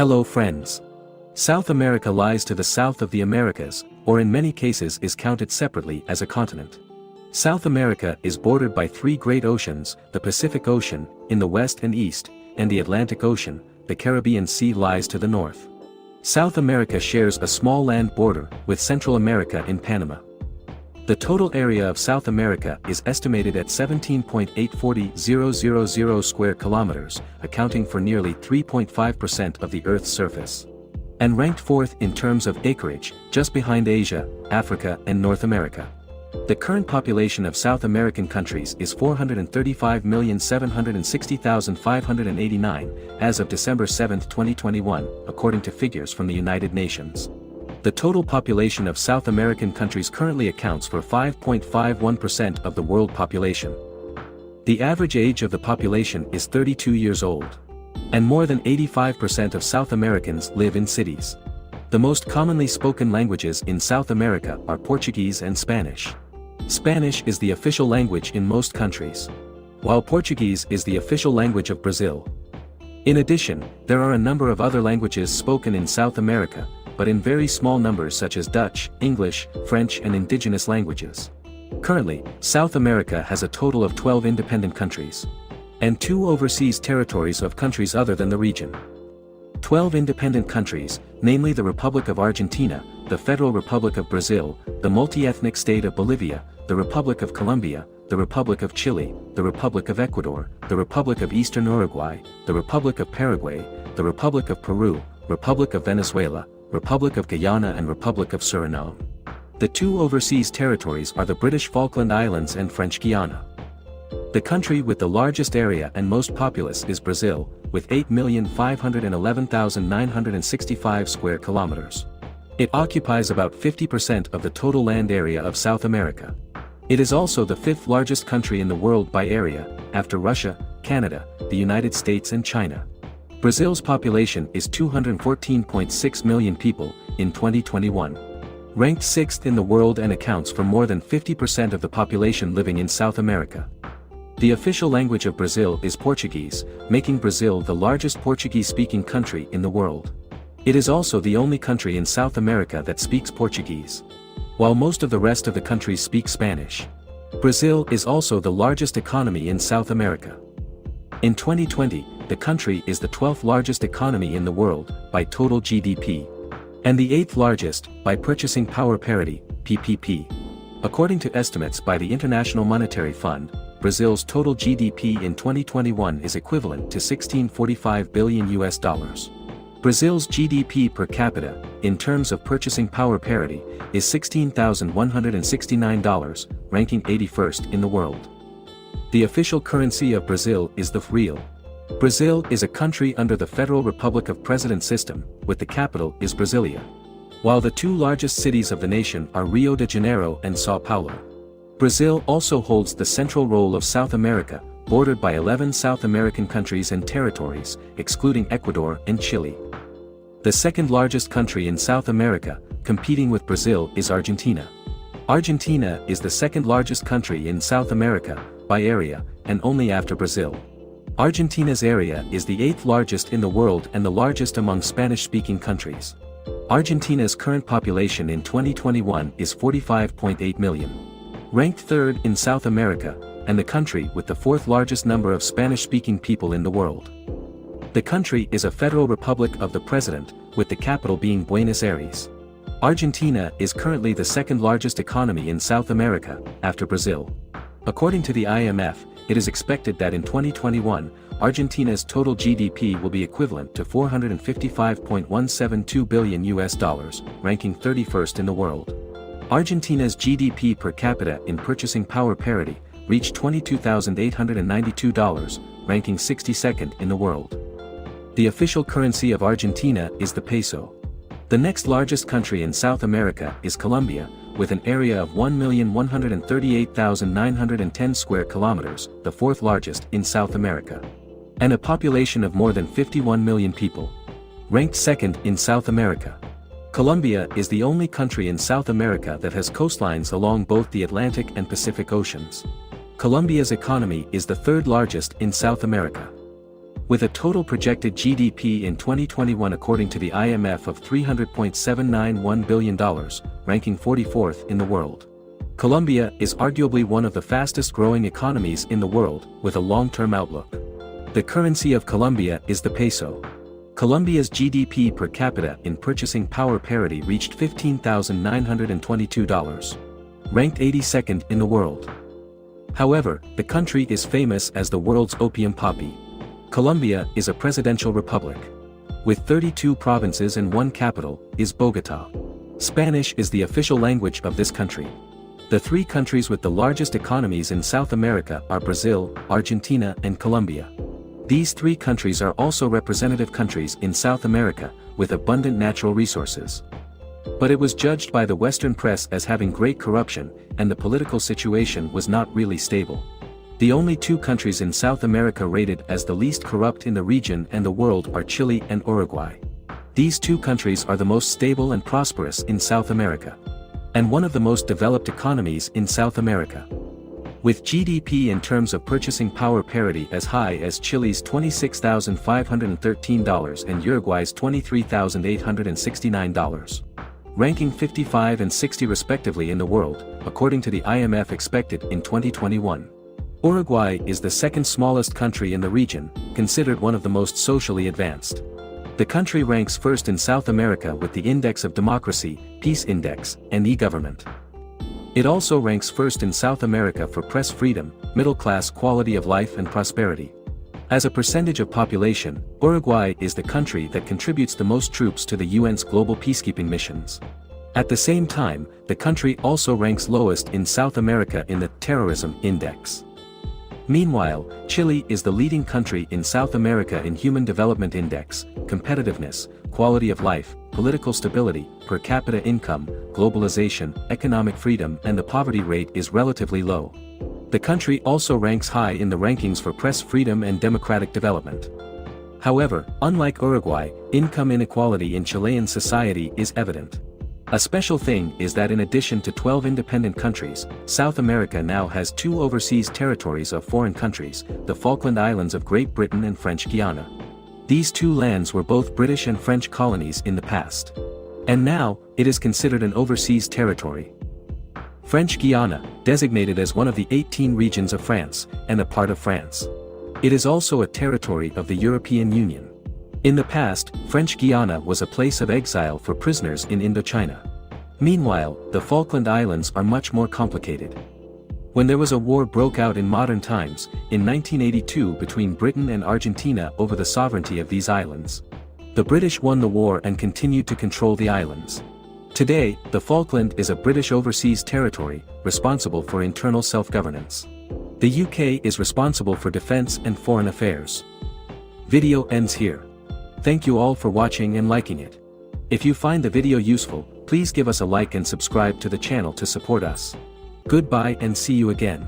Hello friends. South America lies to the south of the Americas, or in many cases is counted separately as a continent. South America is bordered by three great oceans, the Pacific Ocean, in the west and east, and the Atlantic Ocean. The Caribbean Sea lies to the north. South America shares a small land border with Central America in Panama. The total area of South America is estimated at 17.840000 square kilometers, accounting for nearly 3.5% of the Earth's surface. And ranked fourth in terms of acreage, just behind Asia, Africa and North America. The current population of South American countries is 435,760,589, as of December 7, 2021, according to figures from the United Nations. The total population of South American countries currently accounts for 5.51% of the world population. The average age of the population is 32 years old. And more than 85% of South Americans live in cities. The most commonly spoken languages in South America are Portuguese and Spanish. Spanish is the official language in most countries, while Portuguese is the official language of Brazil. In addition, there are a number of other languages spoken in South America, but in very small numbers such as Dutch, English, French and indigenous languages. Currently, South America has a total of 12 independent countries, and 2 overseas territories of countries other than the region. 12 independent countries, namely the Republic of Argentina, the Federal Republic of Brazil, the multi-ethnic state of Bolivia, the Republic of Colombia, the Republic of Chile, the Republic of Ecuador, the Republic of Eastern Uruguay, the Republic of Paraguay, the Republic of Peru, Republic of Venezuela, Republic of Guyana and Republic of Suriname. The 2 overseas territories are the British Falkland Islands and French Guiana. The country with the largest area and most populace is Brazil, with 8,511,965 square kilometers. It occupies about 50% of the total land area of South America. It is also the 5th largest country in the world by area, after Russia, Canada, the United States and China. Brazil's population is 214.6 million people in 2021. Ranked 6th in the world and accounts for more than 50% of the population living in South America. The official language of Brazil is Portuguese, making Brazil the largest Portuguese-speaking country in the world. It is also the only country in South America that speaks Portuguese, while most of the rest of the countries speak Spanish. Brazil is also the largest economy in South America. In 2020, the country is the 12th largest economy in the world, by total GDP. And the 8th largest, by purchasing power parity, PPP. According to estimates by the International Monetary Fund, Brazil's total GDP in 2021 is equivalent to $1645 billion. Brazil's GDP per capita, in terms of purchasing power parity, is $16,169, ranking 81st in the world. The official currency of Brazil is the real. Brazil is a country under the Federal Republic of President system, with the capital is Brasilia. While the 2 largest cities of the nation are Rio de Janeiro and São Paulo. Brazil also holds the central role of South America, bordered by 11 South American countries and territories, excluding Ecuador and Chile. The 2nd largest country in South America, competing with Brazil, is Argentina. Argentina is the 2nd largest country in South America, by area, and only after Brazil. Argentina's area is the 8th largest in the world and the largest among Spanish-speaking countries. Argentina's current population in 2021 is 45.8 million. Ranked 3rd in South America, and the country with the 4th largest number of Spanish-speaking people in the world. The country is a federal republic of the president, with the capital being Buenos Aires. Argentina is currently the 2nd largest economy in South America, after Brazil. According to the IMF, it is expected that in 2021, Argentina's total GDP will be equivalent to $455.172 billion, ranking 31st in the world. Argentina's GDP per capita in purchasing power parity reached $22,892, ranking 62nd in the world. The official currency of Argentina is the peso. The next largest country in South America is Colombia, with an area of 1,138,910 square kilometers, the 4th largest in South America. And a population of more than 51 million people. Ranked 2nd in South America. Colombia is the only country in South America that has coastlines along both the Atlantic and Pacific Oceans. Colombia's economy is the 3rd largest in South America. With a total projected GDP in 2021 according to the IMF of $300.791 billion, ranking 44th in the world. Colombia is arguably one of the fastest growing economies in the world, with a long-term outlook. The currency of Colombia is the peso. Colombia's GDP per capita in purchasing power parity reached $15,922, ranked 82nd in the world. However, the country is famous as the world's opium poppy. Colombia is a presidential republic. With 32 provinces and one capital, is Bogotá. Spanish is the official language of this country. The three countries with the largest economies in South America are Brazil, Argentina and Colombia. These three countries are also representative countries in South America, with abundant natural resources. But it was judged by the Western press as having great corruption, and the political situation was not really stable. The only two countries in South America rated as the least corrupt in the region and the world are Chile and Uruguay. These two countries are the most stable and prosperous in South America, and one of the most developed economies in South America. With GDP in terms of purchasing power parity as high as Chile's $26,513 and Uruguay's $23,869. Ranking 55 and 60 respectively in the world, according to the IMF expected in 2021. Uruguay is the second smallest country in the region, considered one of the most socially advanced. The country ranks first in South America with the Index of Democracy, Peace Index, and e-government. It also ranks first in South America for press freedom, middle-class quality of life and prosperity. As a percentage of population, Uruguay is the country that contributes the most troops to the UN's global peacekeeping missions. At the same time, the country also ranks lowest in South America in the Terrorism Index. Meanwhile, Chile is the leading country in South America in Human Development Index, competitiveness, quality of life, political stability, per capita income, globalization, economic freedom and the poverty rate is relatively low. The country also ranks high in the rankings for press freedom and democratic development. However, unlike Uruguay, income inequality in Chilean society is evident. A special thing is that in addition to 12 independent countries, South America now has 2 overseas territories of foreign countries, the Falkland Islands of Great Britain and French Guiana. These two lands were both British and French colonies in the past. And now, it is considered an overseas territory. French Guiana, designated as one of the 18 regions of France, and a part of France. It is also a territory of the European Union. In the past, French Guiana was a place of exile for prisoners in Indochina. Meanwhile, the Falkland Islands are much more complicated. When there was a war broke out in modern times, in 1982 between Britain and Argentina over the sovereignty of these islands. The British won the war and continued to control the islands. Today, the Falkland is a British overseas territory, responsible for internal self-governance. The UK is responsible for defence and foreign affairs. Video ends here. Thank you all for watching and liking it. If you find the video useful, please give us a like and subscribe to the channel to support us. Goodbye and see you again.